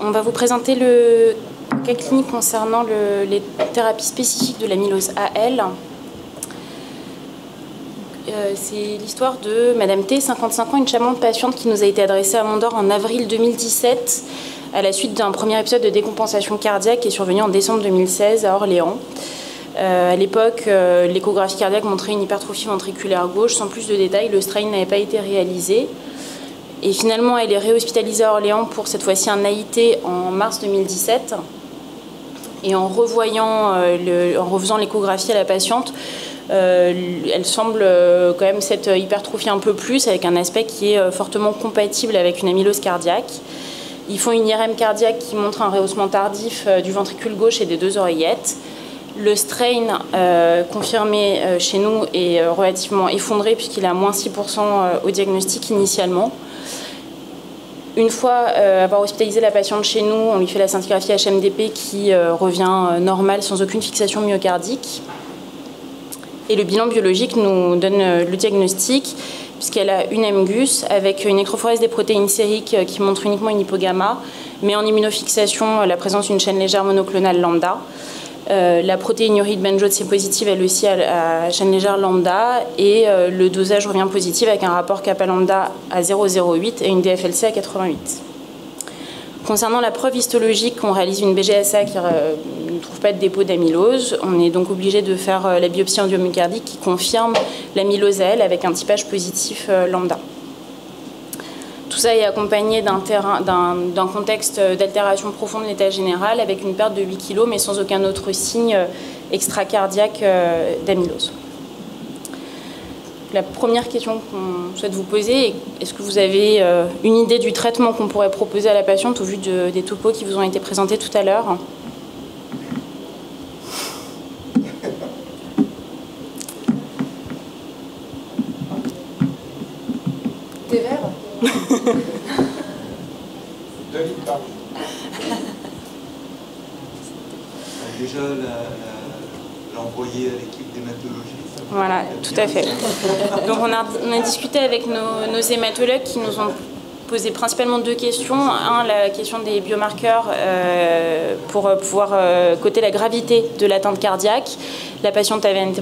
On va vous présenter le cas clinique concernant les thérapies spécifiques de l'amylose AL. C'est l'histoire de Madame T, 55 ans, une charmante patiente qui nous a été adressée à Mondor en avril 2017 à la suite d'un premier épisode de décompensation cardiaque qui est survenu en décembre 2016 à Orléans. À l'époque, l'échographie cardiaque montrait une hypertrophie ventriculaire gauche. Sans plus de détails, le strain n'avait pas été réalisé. Et finalement, elle est réhospitalisée à Orléans pour cette fois-ci un AIT en mars 2017. Et en refaisant l'échographie à la patiente, elle semble quand même cette hypertrophie un peu plus, avec un aspect qui est fortement compatible avec une amylose cardiaque. Ils font une IRM cardiaque qui montre un rehaussement tardif du ventricule gauche et des deux oreillettes. Le strain confirmé chez nous est relativement effondré puisqu'il est à moins 6% au diagnostic initialement. Une fois avoir hospitalisé la patiente chez nous, on lui fait la scintigraphie HMDP qui revient normale sans aucune fixation myocardique. Et le bilan biologique nous donne le diagnostic puisqu'elle a une MGUS avec une électrophorèse des protéines sériques qui montre uniquement une hypogamma, mais en immunofixation la présence d'une chaîne légère monoclonale lambda. La protéine uride benjoate c'est positive elle aussi à chaîne légère lambda et le dosage revient positif avec un rapport kappa lambda à 0,08 et une DFLC à 88. Concernant la preuve histologique, on réalise une BGSA qui ne trouve pas de dépôt d'amylose. On est donc obligé de faire la biopsie endomyocardique qui confirme l'amylose AL avec un typage positif lambda. Tout ça est accompagné d'un contexte d'altération profonde de l'état général avec une perte de 8 kg mais sans aucun autre signe extracardiaque d'amylose. La première question qu'on souhaite vous poser est est-ce que vous avez une idée du traitement qu'on pourrait proposer à la patiente au vu des topos qui vous ont été présentés tout à l'heure? Des verres. 2 litres par jour. Déjà, l'envoyer à l'équipe d'hématologie. Voilà, tout à fait. Donc on a discuté avec nos hématologues qui nous ont posé principalement deux questions. Un, la question des biomarqueurs pour pouvoir coter la gravité de l'atteinte cardiaque. La patiente avait un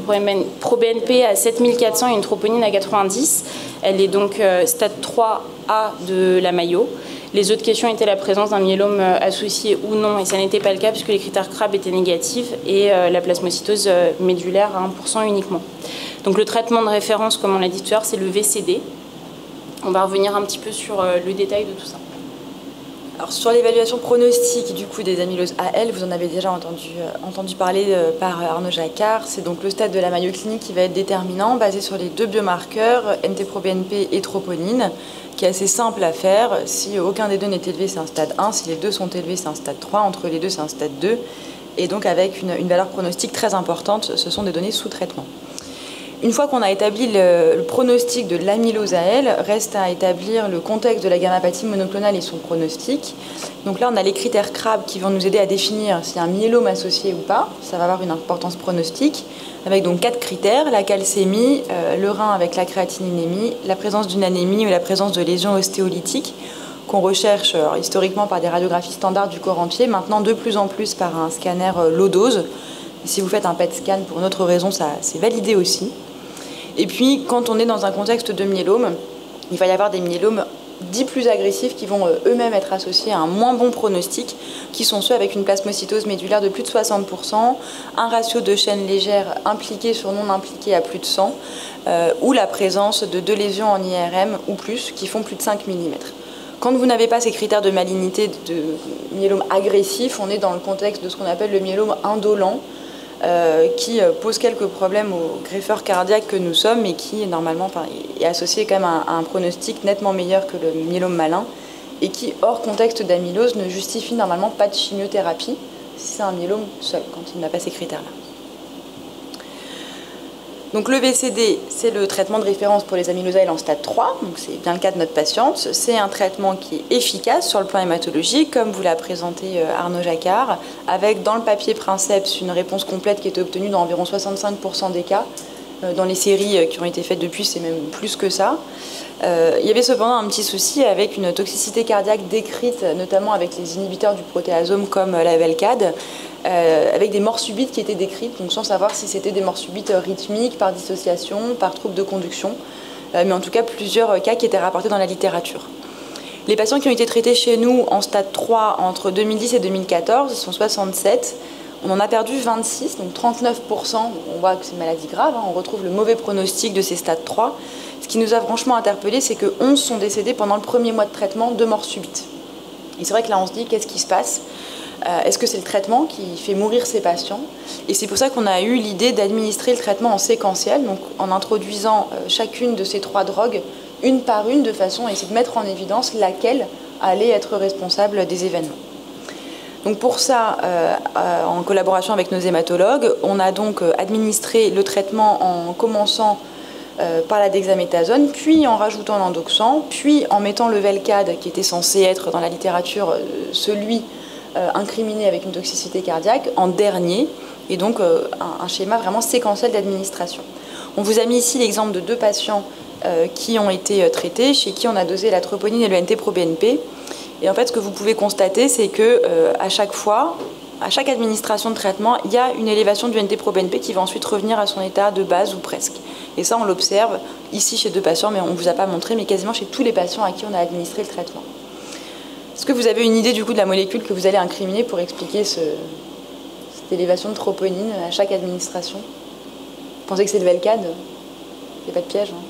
pro-BNP à 7400 et une troponine à 90. Elle est donc stade 3A de la Mayo. Les autres questions étaient la présence d'un myélome associé ou non, et ça n'était pas le cas puisque les critères CRAB étaient négatifs et la plasmocytose médulaire à 1% uniquement. Donc le traitement de référence, comme on l'a dit tout à l'heure, c'est le VCD. On va revenir un petit peu sur le détail de tout ça. Alors sur l'évaluation pronostique du coup des amyloses AL, vous en avez déjà entendu parler par Arnaud Jacquard. C'est donc le stade de la Mayo clinique qui va être déterminant, basé sur les deux biomarqueurs, NT-proBNP et troponine, qui est assez simple à faire. Si aucun des deux n'est élevé, c'est un stade 1. Si les deux sont élevés, c'est un stade 3. Entre les deux, c'est un stade 2. Et donc avec une valeur pronostique très importante, ce sont des données sous traitement. Une fois qu'on a établi le pronostic de l'amylose AL, reste à établir le contexte de la gammapathie monoclonale et son pronostic. Donc là, on a les critères CRAB qui vont nous aider à définir s'il y a un myélome associé ou pas. Ça va avoir une importance pronostique, avec donc 4 critères, la calcémie, le rein avec la créatininémie, la présence d'une anémie ou la présence de lésions ostéolytiques, qu'on recherche historiquement par des radiographies standards du corps entier, maintenant de plus en plus par un scanner low dose. Si vous faites un PET scan pour une autre raison, ça c'est validé aussi. Et puis, quand on est dans un contexte de myélome, il va y avoir des myélomes dits plus agressifs qui vont eux-mêmes être associés à un moins bon pronostic, qui sont ceux avec une plasmocytose médulaire de plus de 60%, un ratio de chaînes légères impliquées sur non impliquées à plus de 100, ou la présence de 2 lésions en IRM ou plus qui font plus de 5 mm. Quand vous n'avez pas ces critères de malignité de myélome agressif, on est dans le contexte de ce qu'on appelle le myélome indolent, qui pose quelques problèmes aux greffeurs cardiaques que nous sommes et qui normalement est associé quand même à un pronostic nettement meilleur que le myélome malin et qui, hors contexte d'amylose, ne justifie normalement pas de chimiothérapie si c'est un myélome seul, quand il n'a pas ces critères-là. Donc le VCD, c'est le traitement de référence pour les amyloses AL en stade 3, donc c'est bien le cas de notre patiente. C'est un traitement qui est efficace sur le plan hématologique, comme vous l'a présenté Arnaud Jacquard, avec dans le papier Princeps une réponse complète qui était obtenue dans environ 65% des cas, Dans les séries qui ont été faites depuis, c'est même plus que ça. Il y avait cependant un petit souci avec une toxicité cardiaque décrite, notamment avec les inhibiteurs du protéasome comme la Velcade, avec des morts subites qui étaient décrites, donc sans savoir si c'était des morts subites rythmiques, par dissociation, par trouble de conduction, mais en tout cas plusieurs cas qui étaient rapportés dans la littérature. Les patients qui ont été traités chez nous en stade 3 entre 2010 et 2014, ils sont 67. On en a perdu 26, donc 39%. On voit que c'est une maladie grave, hein. On retrouve le mauvais pronostic de ces stades 3. Ce qui nous a franchement interpellés, c'est que 11 sont décédés pendant le premier mois de traitement de mort subite. Et c'est vrai que là, on se dit, qu'est-ce qui se passe ? Est-ce que c'est le traitement qui fait mourir ces patients ? Et c'est pour ça qu'on a eu l'idée d'administrer le traitement en séquentiel, donc en introduisant chacune de ces 3 drogues, une par une, de façon à essayer de mettre en évidence laquelle allait être responsable des événements. Donc pour ça, en collaboration avec nos hématologues, on a donc administré le traitement en commençant par la dexaméthasone, puis en rajoutant l'endoxan, puis en mettant le Velcade, qui était censé être dans la littérature celui incriminé avec une toxicité cardiaque, en dernier, et donc un schéma vraiment séquentiel d'administration. On vous a mis ici l'exemple de 2 patients qui ont été traités, chez qui on a dosé la troponine et le NT-proBNP. Et en fait, ce que vous pouvez constater, c'est que à chaque fois, à chaque administration de traitement, il y a une élévation du NT-proBNP qui va ensuite revenir à son état de base ou presque. Et ça, on l'observe ici chez 2 patients, mais on ne vous a pas montré, mais quasiment chez tous les patients à qui on a administré le traitement. Est-ce que vous avez une idée du coup de la molécule que vous allez incriminer pour expliquer cette élévation de troponine à chaque administration ? Vous pensez que c'est le Velcade ? Il n'y a pas de piège, hein ?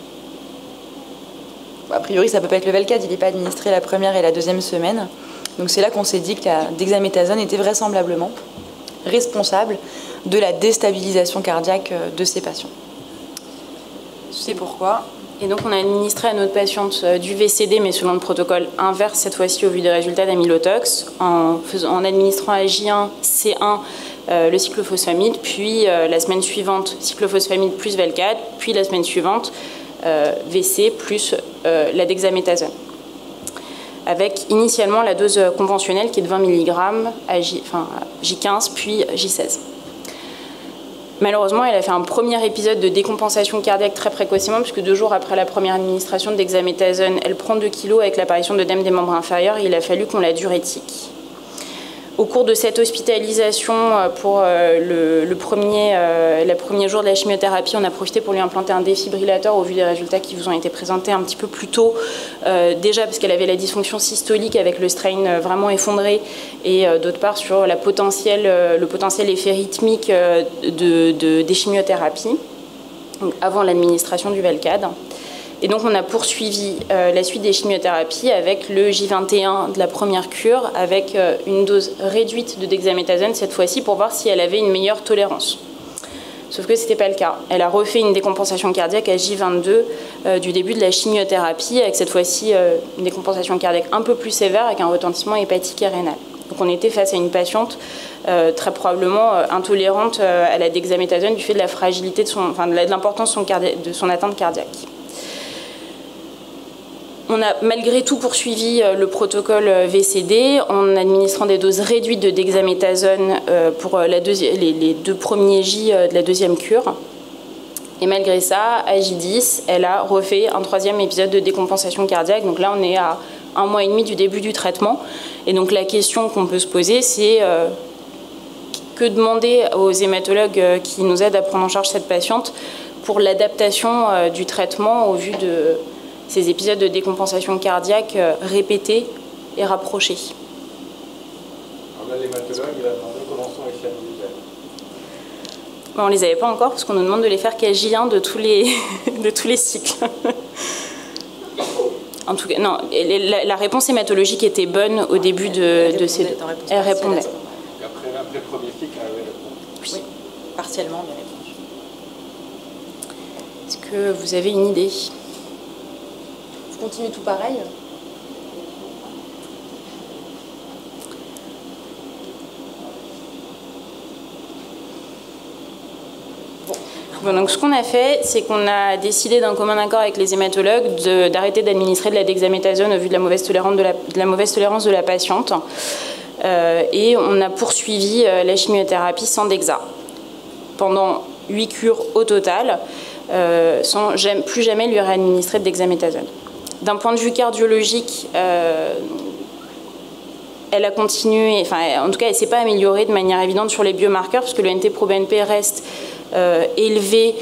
A priori, ça ne peut pas être le Velcade, il n'est pas administré la première et la deuxième semaine. Donc c'est là qu'on s'est dit que la dexaméthasone était vraisemblablement responsable de la déstabilisation cardiaque de ces patients. C'est pourquoi. Et donc on a administré à notre patiente du VCD, mais selon le protocole inverse cette fois-ci au vu des résultats d'amylotox, en administrant à J1, C1 le cyclophosphamide, puis la semaine suivante cyclophosphamide plus Velcade, puis la semaine suivante VC plus la dexaméthasone. Avec initialement la dose conventionnelle qui est de 20 mg à J15 puis J16. Malheureusement, elle a fait un premier épisode de décompensation cardiaque très précocement, puisque 2 jours après la première administration de dexaméthasone, elle prend 2 kg avec l'apparition d'œdème des membres inférieurs et il a fallu qu'on la diurétique. Au cours de cette hospitalisation, pour le premier jour de la chimiothérapie, on a profité pour lui implanter un défibrillateur au vu des résultats qui vous ont été présentés un petit peu plus tôt. Déjà parce qu'elle avait la dysfonction systolique avec le strain vraiment effondré et d'autre part sur le potentiel effet rythmique des chimiothérapies, donc avant l'administration du Velcade. Et donc on a poursuivi la suite des chimiothérapies avec le J21 de la première cure, avec une dose réduite de dexaméthasone cette fois-ci pour voir si elle avait une meilleure tolérance. Sauf que ce n'était pas le cas. Elle a refait une décompensation cardiaque à J22 du début de la chimiothérapie, avec cette fois-ci une décompensation cardiaque un peu plus sévère avec un retentissement hépatique et rénal. Donc on était face à une patiente très probablement intolérante à la dexaméthasone du fait de la fragilité, de l'importance de son atteinte cardiaque. On a malgré tout poursuivi le protocole VCD en administrant des doses réduites de dexaméthasone pour les 2 premiers J de la deuxième cure. Et malgré ça, à J10, elle a refait un 3e épisode de décompensation cardiaque. Donc là, on est à 1 mois et demi du début du traitement. Et donc la question qu'on peut se poser, c'est que demander aux hématologues qui nous aident à prendre en charge cette patiente pour l'adaptation du traitement au vu de ces épisodes de décompensation cardiaque répétés et rapprochés. Alors là, l'hématologue, il a demandé commençons avec la militaire. On ne les avait pas encore parce qu'on nous demande de les faire qu'à J1 de tous les cycles. En tout cas, non, la réponse hématologique était bonne au début de ces deux. Elle répondait. Et après le premier cycle, elle avait répondu. Oui, partiellement, bien répondu. Est-ce que vous avez une idée ? Je continue tout pareil. Bon, donc ce qu'on a fait, c'est qu'on a décidé d'un commun accord avec les hématologues d'arrêter d'administrer de la dexaméthasone au vu de la mauvaise tolérance de la patiente. Et on a poursuivi la chimiothérapie sans dexa pendant 8 cures au total, sans plus jamais lui réadministrer de dexaméthasone. D'un point de vue cardiologique, elle a continué, enfin en tout cas elle ne s'est pas améliorée de manière évidente sur les biomarqueurs, parce que le NT-proBNP reste élevé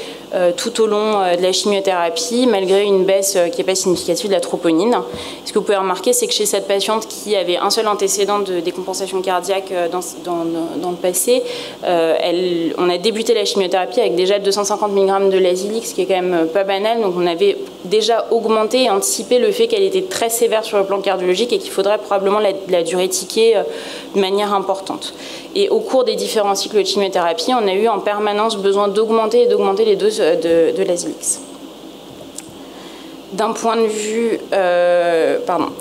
tout au long de la chimiothérapie, malgré une baisse qui n'est pas significative de la troponine. Ce que vous pouvez remarquer, c'est que chez cette patiente qui avait un seul antécédent de décompensation cardiaque dans le passé, on a débuté la chimiothérapie avec déjà 250 mg de Lasix, ce qui est quand même pas banal, donc on avait déjà augmenté et anticipé le fait qu'elle était très sévère sur le plan cardiologique et qu'il faudrait probablement la diurétiquer de manière importante. Et au cours des différents cycles de chimiothérapie, on a eu en permanence besoin d'augmenter les doses de Lasix. D'un point de vue,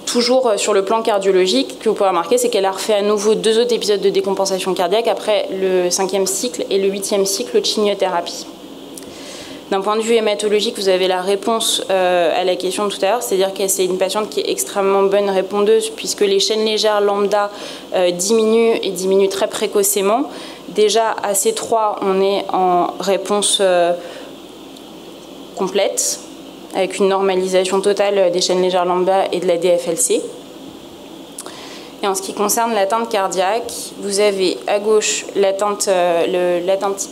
toujours sur le plan cardiologique, ce que vous pouvez remarquer, c'est qu'elle a refait à nouveau 2 autres épisodes de décompensation cardiaque après le 5e cycle et le 8e cycle de chimiothérapie. D'un point de vue hématologique, vous avez la réponse à la question de tout à l'heure, c'est-à-dire que c'est une patiente qui est extrêmement bonne répondeuse puisque les chaînes légères lambda diminuent et diminuent très précocement. Déjà à C3, on est en réponse complète avec une normalisation totale des chaînes légères lambda et de la DFLC. Et en ce qui concerne l'atteinte cardiaque, vous avez à gauche l'atteinte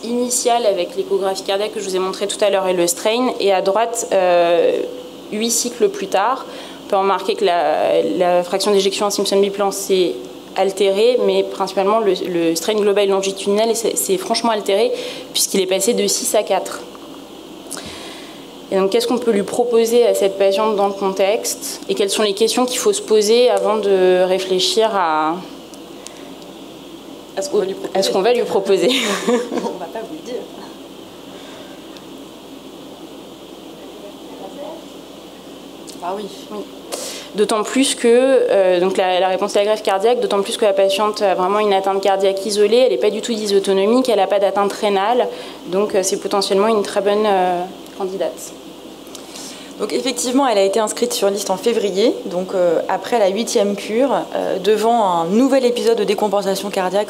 initiale avec l'échographie cardiaque que je vous ai montré tout à l'heure et le strain, et à droite, 8 cycles plus tard, on peut remarquer que la fraction d'éjection en Simpson-Biplan s'est altérée, mais principalement le strain global longitudinal s'est franchement altéré puisqu'il est passé de 6 à 4. Et donc, qu'est-ce qu'on peut lui proposer à cette patiente dans le contexte? Et quelles sont les questions qu'il faut se poser avant de réfléchir à ce qu'on va lui proposer? On ne va pas vous le dire. Ah oui. D'autant plus que, donc la réponse à la greffe cardiaque, d'autant plus que la patiente a vraiment une atteinte cardiaque isolée, elle n'est pas du tout dysautonomique, elle n'a pas d'atteinte rénale, donc c'est potentiellement une très bonne candidate. Donc effectivement, elle a été inscrite sur liste en février, donc après la 8e cure, devant un nouvel épisode de décompensation cardiaque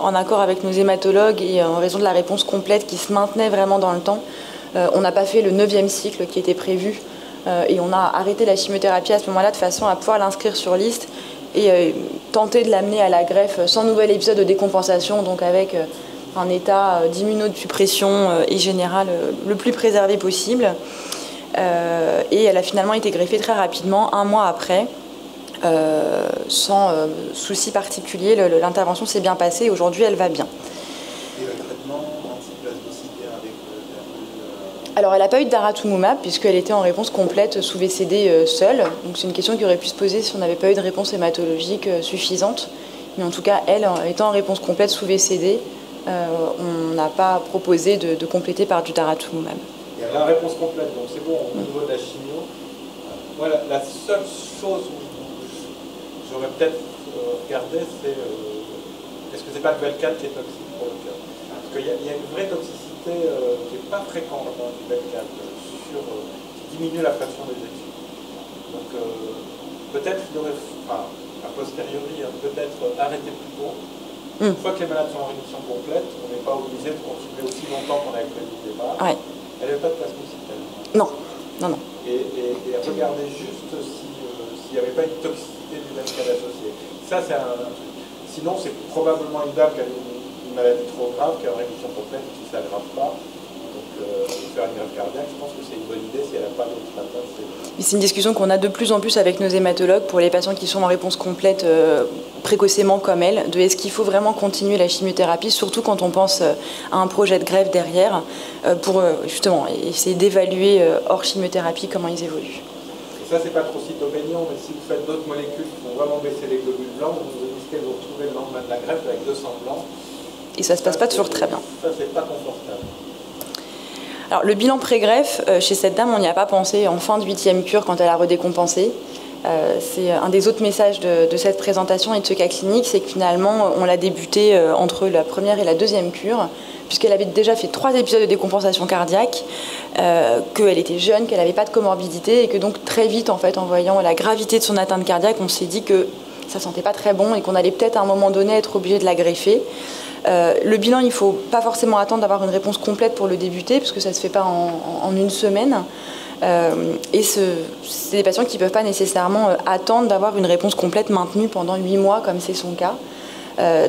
en accord avec nos hématologues et en raison de la réponse complète qui se maintenait vraiment dans le temps. On n'a pas fait le 9e cycle qui était prévu et on a arrêté la chimiothérapie à ce moment-là de façon à pouvoir l'inscrire sur liste et tenter de l'amener à la greffe sans nouvel épisode de décompensation, donc avec un état d'immunosuppression et général le plus préservé possible. Et elle a finalement été greffée très rapidement, 1 mois après, sans souci particulier. L'intervention s'est bien passée et aujourd'hui elle va bien. Et le traitement antiplasmocité avec Alors elle n'a pas eu de daratumumab puisqu'elle était en réponse complète sous VCD seule. Donc c'est une question qui aurait pu se poser si on n'avait pas eu de réponse hématologique suffisante. Mais en tout cas, elle, étant en réponse complète sous VCD, on n'a pas proposé de compléter par du daratumumab. Il y a la réponse complète, donc c'est bon au niveau de la chimio. Moi, la seule chose où j'aurais peut-être regardé, c'est est-ce que c'est pas le Velcade qui est toxique pour le cœur? Parce qu'il y a une vraie toxicité qui n'est pas fréquente dans le Velcade, qui diminue la pression d'éjection. Donc peut-être qu'il aurait, enfin, a posteriori, peut-être arrêter plus tôt. Une fois que les malades sont en rémission complète, on n'est pas obligé de continuer aussi longtemps qu'on avait prévu au départ. Ouais. Elle n'avait pas de plasmocité. Non. Et regarder juste s'il n'y avait pas une toxicité du Velcade associée. Ça, c'est un truc. Sinon, c'est probablement une dame qui a une maladie trop grave, qui a une rémission complète et qui ne s'aggrave pas. Donc, faire une greffe cardiaque, je pense que c'est une bonne idée si elle n'a pas d'autres atteintes. C'est une discussion qu'on a de plus en plus avec nos hématologues pour les patients qui sont en réponse complète précocement comme elle, de est-ce qu'il faut vraiment continuer la chimiothérapie, surtout quand on pense à un projet de greffe derrière, pour justement essayer d'évaluer hors chimiothérapie comment ils évoluent. Et ça, c'est pas trop cytopénion, mais si vous faites d'autres molécules qui vont vraiment baisser les globules blancs, vous risquez de vous retrouver le lendemain de la greffe avec 200 blancs. Et ça se passe pas toujours très bien. Ça, c'est pas confortable. Alors, le bilan pré-greffe, chez cette dame, on n'y a pas pensé en fin de 8e cure quand elle a redécompensé. C'est un des autres messages de cette présentation et de ce cas clinique, c'est que finalement, on l'a débuté entre la première et la 2e cure, puisqu'elle avait déjà fait 3 épisodes de décompensation cardiaque, qu'elle était jeune, qu'elle n'avait pas de comorbidité, et que donc très vite, en fait, en voyant la gravité de son atteinte cardiaque, on s'est dit que ça sentait pas très bon et qu'on allait peut-être à un moment donné être obligé de la greffer. Le bilan, il ne faut pas forcément attendre d'avoir une réponse complète pour le débuter, parce que ça ne se fait pas en une semaine. Et c'est des patients qui ne peuvent pas nécessairement attendre d'avoir une réponse complète maintenue pendant 8 mois, comme c'est son cas.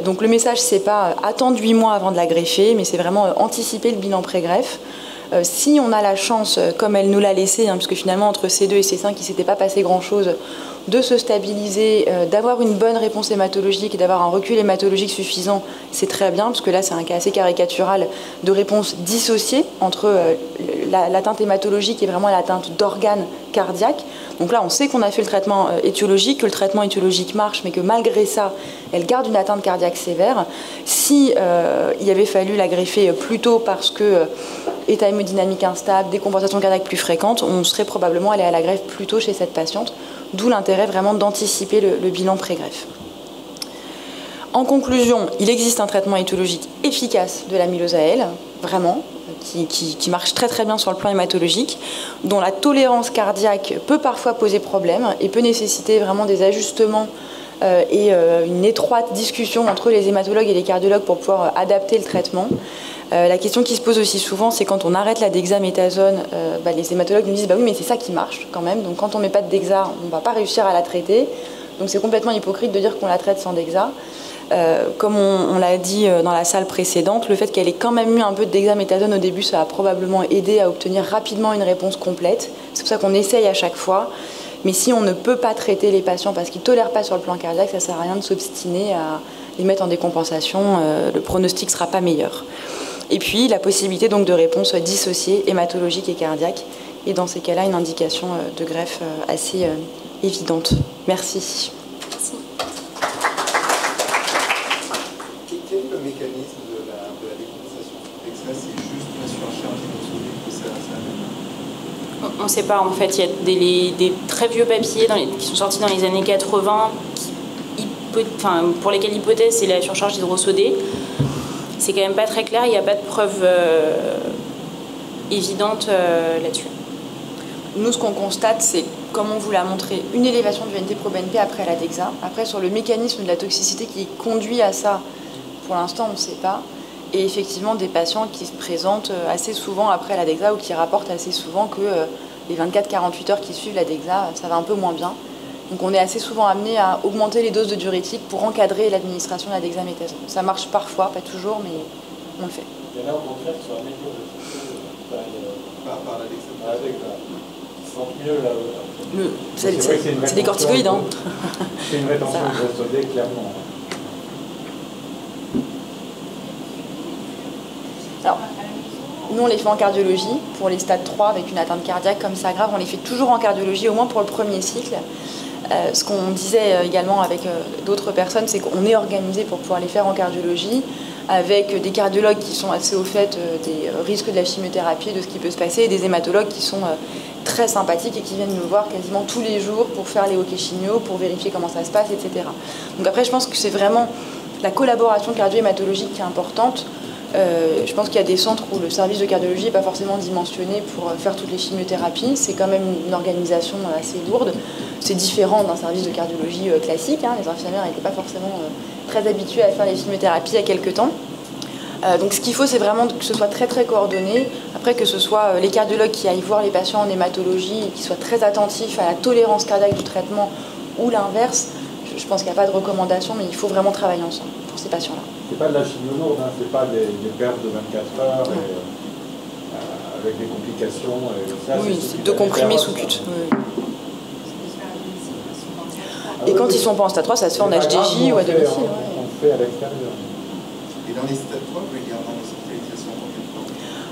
Donc le message, c'est pas attendre 8 mois avant de la greffer, mais c'est vraiment anticiper le bilan pré-greffe. Si on a la chance, comme elle nous l'a laissé, hein, puisque finalement entre C2 et C5, il ne s'était pas passé grand-chose, de se stabiliser, d'avoir une bonne réponse hématologique et d'avoir un recul hématologique suffisant, c'est très bien, parce que là c'est un cas assez caricatural de réponse dissociée entre l'atteinte hématologique et vraiment l'atteinte d'organes cardiaques. Donc là on sait qu'on a fait le traitement étiologique, que le traitement étiologique marche, mais que malgré ça, elle garde une atteinte cardiaque sévère. Si il avait fallu la greffer plus tôt parce que état hémodynamique instable, décompensation cardiaque plus fréquente, on serait probablement allé à la greffe plus tôt chez cette patiente, d'où l'intérêt vraiment d'anticiper le bilan pré-greffe. En conclusion, il existe un traitement étiologique efficace de l'amylose AL, vraiment, qui marche très très bien sur le plan hématologique, dont la tolérance cardiaque peut parfois poser problème et peut nécessiter vraiment des ajustements et une étroite discussion entre les hématologues et les cardiologues pour pouvoir adapter le traitement. La question qui se pose aussi souvent, c'est quand on arrête la dexaméthasone, les hématologues nous disent oui, mais c'est ça qui marche quand même. Donc quand on ne met pas de dexa, on ne va pas réussir à la traiter. Donc c'est complètement hypocrite de dire qu'on la traite sans dexa. Comme on l'a dit dans la salle précédente, le fait qu'elle ait quand même eu un peu de dexaméthasone au début, ça a probablement aidé à obtenir rapidement une réponse complète. C'est pour ça qu'on essaye à chaque fois. Mais si on ne peut pas traiter les patients parce qu'ils ne tolèrent pas sur le plan cardiaque, ça ne sert à rien de s'obstiner à les mettre en décompensation. Le pronostic ne sera pas meilleur. Et puis la possibilité donc de réponse dissociée, hématologique et cardiaque. Et dans ces cas-là, une indication de greffe assez évidente. Merci. Merci. Quel est le mécanisme de la décompensation sous DEXA? C'est juste la surcharge hémoglobinique que ça On ne sait pas, en fait. Il y a des très vieux papiers qui sont sortis dans les années 80 pour lesquels l'hypothèse c'est la surcharge hydrosodée. C'est quand même pas très clair, il n'y a pas de preuve évidente là-dessus. Nous, ce qu'on constate, c'est, comme on vous l'a montré, une élévation du NT-proBNP après la DEXA. Après, sur le mécanisme de la toxicité qui conduit à ça, pour l'instant, on ne sait pas. Et effectivement, des patients qui se présentent assez souvent après la DEXA ou qui rapportent assez souvent que les 24-48 heures qui suivent la DEXA, ça va un peu moins bien. Donc on est assez souvent amené à augmenter les doses de diurétiques pour encadrer l'administration de la dexaméthasone. Ça marche parfois, pas toujours, mais on le fait. Il y en a au contraire qui sont améliorés par la dexaméthasone. Ils sentent mieux là. C'est des corticoïdes, hein. C'est une rétention hydrosodée, clairement. Alors, nous on les fait en cardiologie, pour les stades 3 avec une atteinte cardiaque comme ça grave, on les fait toujours en cardiologie, au moins pour le premier cycle. Ce qu'on disait également avec d'autres personnes, c'est qu'on est organisé pour pouvoir les faire en cardiologie, avec des cardiologues qui sont assez au fait des risques de la chimiothérapie, de ce qui peut se passer, et des hématologues qui sont très sympathiques et qui viennent nous voir quasiment tous les jours pour faire les hockey chimio, pour vérifier comment ça se passe, etc. Donc après, je pense que c'est vraiment la collaboration cardio-hématologique qui est importante. Je pense qu'il y a des centres où le service de cardiologie n'est pas forcément dimensionné pour faire toutes les chimiothérapies. C'est quand même une organisation assez lourde. C'est différent d'un service de cardiologie classique. Les infirmières n'étaient pas forcément très habituées à faire les chimiothérapies il y a quelques temps. Donc ce qu'il faut, c'est vraiment que ce soit très très coordonné. Après, que ce soit les cardiologues qui aillent voir les patients en hématologie et qui soient très attentifs à la tolérance cardiaque du traitement ou l'inverse, je pense qu'il n'y a pas de recommandation, mais il faut vraiment travailler ensemble pour ces patients-là. C'est pas de la chimio lourde, c'est pas des pertes de 24 heures avec des complications. Oui, c'est de comprimés sous cut. Oui. Et quand ils sont pas en stade 3, ça se fait en HDJ ou à domicile. On le fait à l'extérieur. Et dans les stades 3, vous les gardez en hospitalisation combien de temps?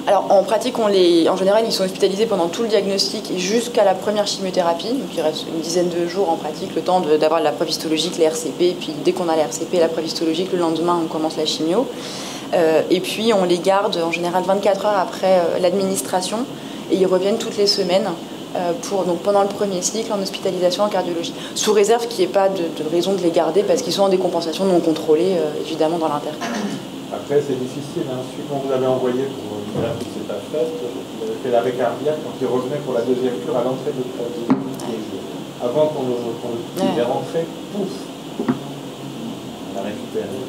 Alors en pratique, en général, ils sont hospitalisés pendant tout le diagnostic et jusqu'à la première chimiothérapie. Donc il reste une dizaine de jours en pratique, le temps d'avoir la preuve histologique, les RCP. Et puis dès qu'on a les RCP et la preuve histologique, le lendemain, on commence la chimio. Et puis on les garde en général 24 heures après l'administration et ils reviennent toutes les semaines donc pendant le premier cycle en hospitalisation en cardiologie. Sous réserve qu'il n'y ait pas de raison de les garder parce qu'ils sont en décompensation non contrôlée, évidemment, dans l'inter. Après, c'est difficile. Celui qu'on vous avait envoyé pour une greffe qui s'est pas faite, il avait fait l'arrêt cardiaque quand il revenait pour la deuxième cure à l'entrée de avant qu'on est rentré, pouf, on a récupéré.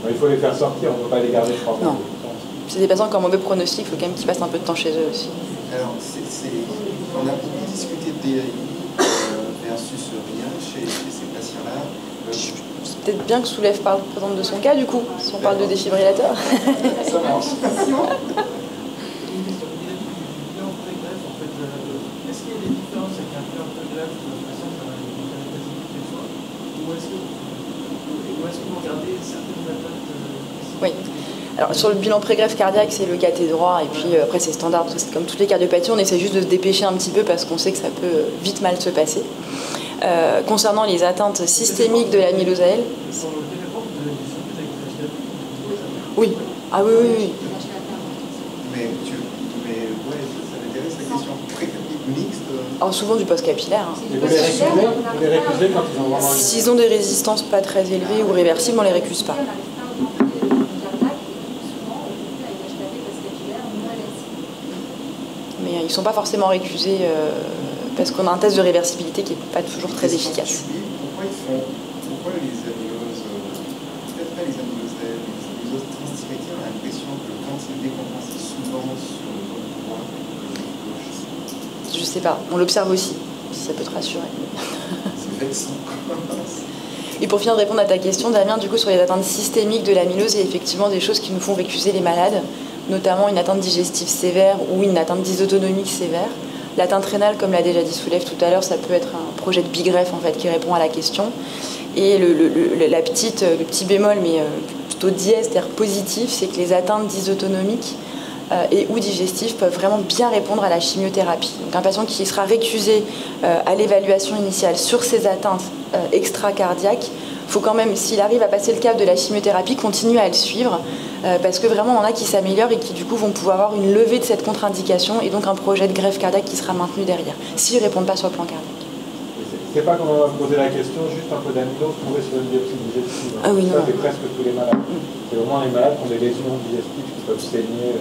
Il faut les faire sortir, on ne peut pas les garder 3 mois. Non. C'est des patients qui ont un mauvais pronostic, il faut quand même qu'ils passent un peu de temps chez eux aussi. Alors, on a beaucoup discuté de DAI versus rien chez ces patients-là. C'est peut-être bien que Soulève parle de son cas, du coup, si on parle de défibrillateur. Ça marche. Oui. Alors sur le bilan pré-greffe cardiaque, c'est le cathé droit, et puis après c'est standard, parce que c'est comme toutes les cardiopathies, on essaie juste de se dépêcher un petit peu parce qu'on sait que ça peut vite mal se passer. Concernant les atteintes systémiques de l'amylose AL, oui. Ah oui, oui, oui. Mais ouais, ça m'intéresse la question. Pré-capillaire mixte. Alors souvent du post-capillaire. Hein. Et vous les récusez quand ils ont vraiment... S'ils ont des résistances pas très élevées ou réversibles, on les récuse pas. Mais ils ne sont pas forcément récusés parce qu'on a un test de réversibilité qui n'est pas toujours très efficace. Pourquoi les amyloses, peut-être pas les amyloses AL, mais les amyloses transthyrétines, on a l'impression que quand ils décompensent souvent sur le bord droit, le gauche. Je sais pas, on l'observe aussi, si ça peut te rassurer. C'est vexant. Et pour finir de répondre à ta question, Damien, du coup, sur les atteintes systémiques de l'amylose, il y a effectivement des choses qui nous font récuser les malades, notamment une atteinte digestive sévère ou une atteinte dysautonomique sévère. L'atteinte rénale, comme l'a déjà dit Soulève tout à l'heure, ça peut être un projet de bigreffe en fait, qui répond à la question. Et le petit bémol, mais plutôt dièse, c'est-à-dire positif, c'est que les atteintes dysautonomiques et ou digestives peuvent vraiment bien répondre à la chimiothérapie. Donc un patient qui sera récusé à l'évaluation initiale sur ces atteintes extracardiaques, il faut quand même, s'il arrive à passer le cap de la chimiothérapie, continuer à le suivre, parce que vraiment on en a qui s'améliorent et qui du coup vont pouvoir avoir une levée de cette contre-indication et donc un projet de greffe cardiaque qui sera maintenu derrière, s'ils ne répondent pas sur le plan cardiaque. Je ne sais pas comment on va poser la question, juste un peu d'amylose trouvé sur une biopsie digestive. Ah oui, ça, non. c'est presque tous les malades. C'est vraiment les malades qui ont des lésions digestives qui peuvent saigner.